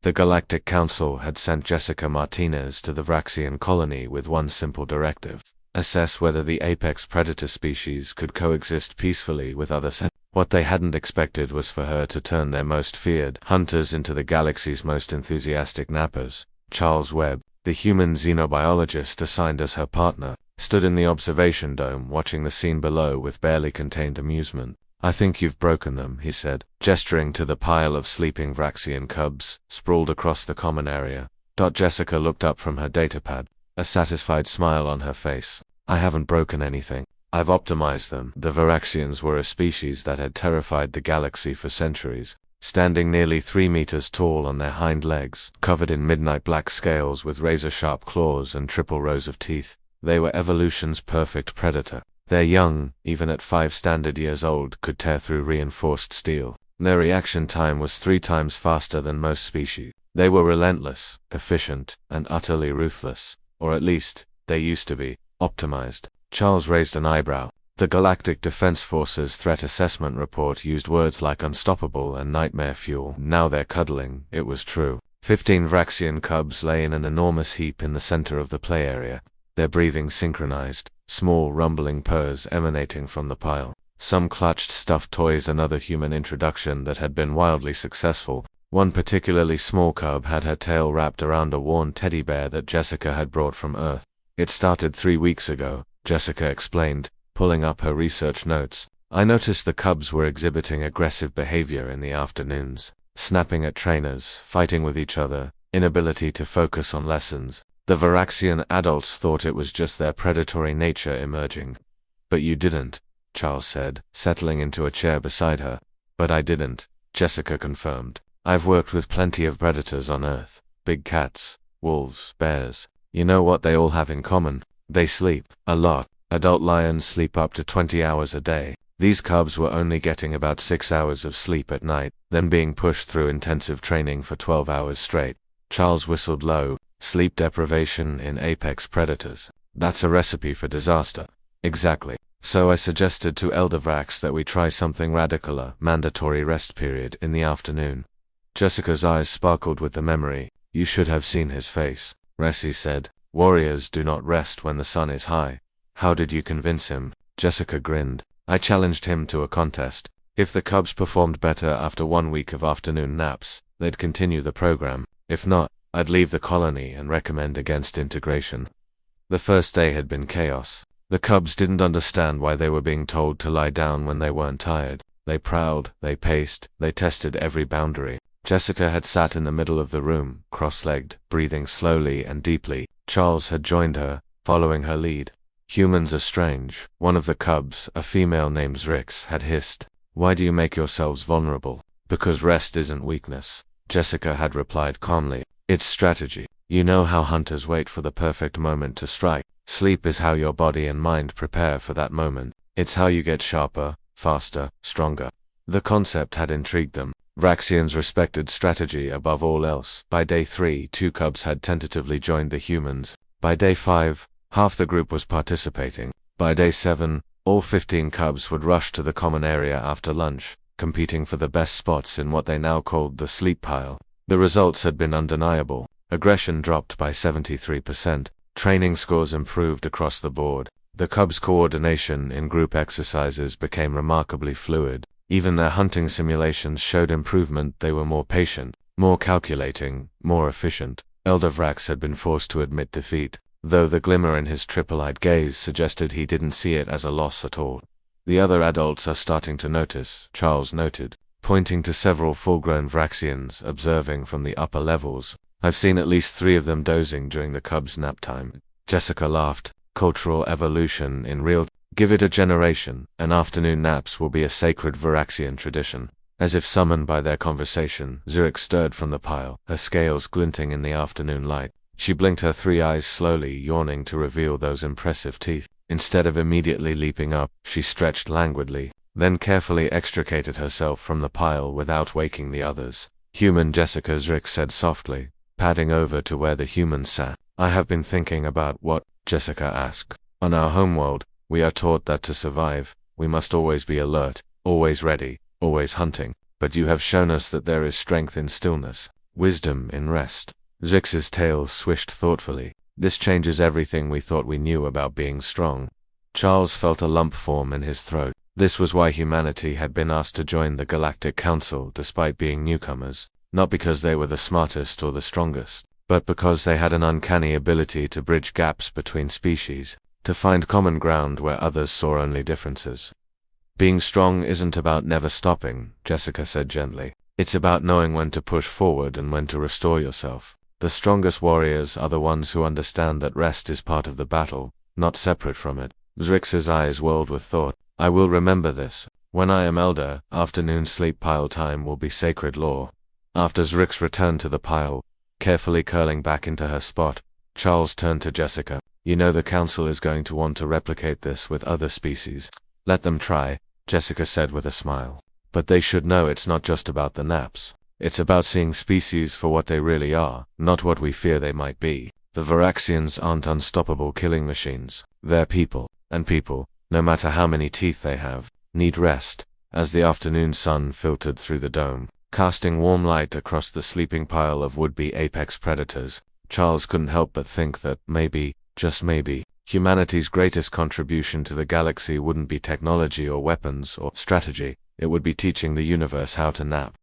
The Galactic Council had sent Jessica Martinez to the Vraxian colony with one simple directive: assess whether the apex predator species could coexist peacefully with other What they hadn't expected was for her to turn their most feared hunters into the galaxy's most enthusiastic nappers. Charles Webb, the human xenobiologist assigned as her partner, stood in the observation dome watching the scene below with barely contained amusement. "I think you've broken them," he said, gesturing to the pile of sleeping Vraxian cubs sprawled across the common area. Jessica looked up from her datapad, a satisfied smile on her face. "I haven't broken anything. I've optimized them." The Varaxians were a species that had terrified the galaxy for centuries. Standing nearly 3 meters tall on their hind legs, covered in midnight black scales with razor-sharp claws and triple rows of teeth, they were evolution's perfect predator. Their young, even at 5 standard years old, could tear through reinforced steel. Their reaction time was 3 times faster than most species. They were relentless, efficient, and utterly ruthless. Or at least, they used to be. Optimized. Charles raised an eyebrow. The Galactic Defense Force's threat assessment report used words like unstoppable and nightmare fuel. Now they're cuddling, it was true. 15 Vraxian cubs lay in an enormous heap in the center of the play area. Their breathing synchronized, small rumbling purrs emanating from the pile. Some clutched stuffed toys, another human introduction that had been wildly successful. One particularly small cub had her tail wrapped around a worn teddy bear that Jessica had brought from Earth. "It started 3 weeks ago," Jessica explained, pulling up her research notes. "I noticed the cubs were exhibiting aggressive behavior in the afternoons, snapping at trainers, fighting with each other, inability to focus on lessons. The Varaxian adults thought it was just their predatory nature emerging." "But you didn't," Charles said, settling into a chair beside her. "But I didn't," Jessica confirmed. "I've worked with plenty of predators on Earth. Big cats, wolves, bears. You know what they all have in common? They sleep. A lot. Adult lions sleep up to 20 hours a day. These cubs were only getting about 6 hours of sleep at night, then being pushed through intensive training for 12 hours straight." Charles whistled low. "Sleep deprivation in apex predators. That's a recipe for disaster." "Exactly. So I suggested to Elder Vrax that we try something radical, a mandatory rest period in the afternoon." Jessica's eyes sparkled with the memory. "You should have seen his face," Ressi said. "Warriors do not rest when the sun is high." "How did you convince him?" Jessica grinned. "I challenged him to a contest. If the cubs performed better after 1 week of afternoon naps, they'd continue the program. If not, I'd leave the colony and recommend against integration." The first day had been chaos. The cubs didn't understand why they were being told to lie down when they weren't tired. They prowled, they paced, they tested every boundary. Jessica had sat in the middle of the room, cross-legged, breathing slowly and deeply. Charles had joined her, following her lead. "Humans are strange," one of the cubs, a female named Zrix, had hissed. "Why do you make yourselves vulnerable?" "Because rest isn't weakness," Jessica had replied calmly. "It's strategy. You know how hunters wait for the perfect moment to strike. Sleep is how your body and mind prepare for that moment. It's how you get sharper, faster, stronger." The concept had intrigued them. Vraxians respected strategy above all else. By day 3, 2 cubs had tentatively joined the humans. By day 5, half the group was participating. By day 7, all 15 cubs would rush to the common area after lunch, competing for the best spots in what they now called the sleep pile. The results had been undeniable. Aggression dropped by 73%. Training scores improved across the board. The cubs' coordination in group exercises became remarkably fluid. Even their hunting simulations showed improvement. They were more patient, more calculating, more efficient. Elder Vrax had been forced to admit defeat, though the glimmer in his triple-eyed gaze suggested he didn't see it as a loss at all. "The other adults are starting to notice," Charles noted, pointing to several full-grown Vraxians observing from the upper levels. "I've seen at least 3 of them dozing during the cubs' nap time." Jessica laughed. "Cultural evolution in real. Give it a generation, and afternoon naps will be a sacred Varaxian tradition." As if summoned by their conversation, Zurich stirred from the pile, her scales glinting in the afternoon light. She blinked her 3 eyes slowly, yawning to reveal those impressive teeth. Instead of immediately leaping up, she stretched languidly, then carefully extricated herself from the pile without waking the others. "Human Jessica," Zurich said softly, padding over to where the humans sat. "I have been thinking about what," Jessica asked. "On our homeworld, we are taught that to survive, we must always be alert, always ready, always hunting. But you have shown us that there is strength in stillness. Wisdom in rest. Zix's tail swished thoughtfully. This changes everything we thought we knew about being strong. Charles felt a lump form in his throat. This was why humanity had been asked to join the Galactic Council despite being newcomers. Not because they were the smartest or the strongest, but because they had an uncanny ability to bridge gaps between species, to find common ground where others saw only differences. Being strong isn't about never stopping, Jessica said gently. It's about knowing when to push forward and when to restore yourself. The strongest warriors are the ones who understand that rest is part of the battle, not separate from it. Zrix's eyes whirled with thought. I will remember this. When I am elder, afternoon sleep pile time will be sacred law. After Zrix returned to the pile, carefully curling back into her spot, Charles turned to Jessica. You know the council is going to want to replicate this with other species. Let them try, Jessica said with a smile. But they should know it's not just about the naps. It's about seeing species for what they really are, not what we fear they might be. The Varaxians aren't unstoppable killing machines. They're people, and people, no matter how many teeth they have, need rest. As the afternoon sun filtered through the dome, casting warm light across the sleeping pile of would-be apex predators, Charles couldn't help but think that maybe, just maybe, humanity's greatest contribution to the galaxy wouldn't be technology or weapons or strategy. It would be teaching the universe how to nap.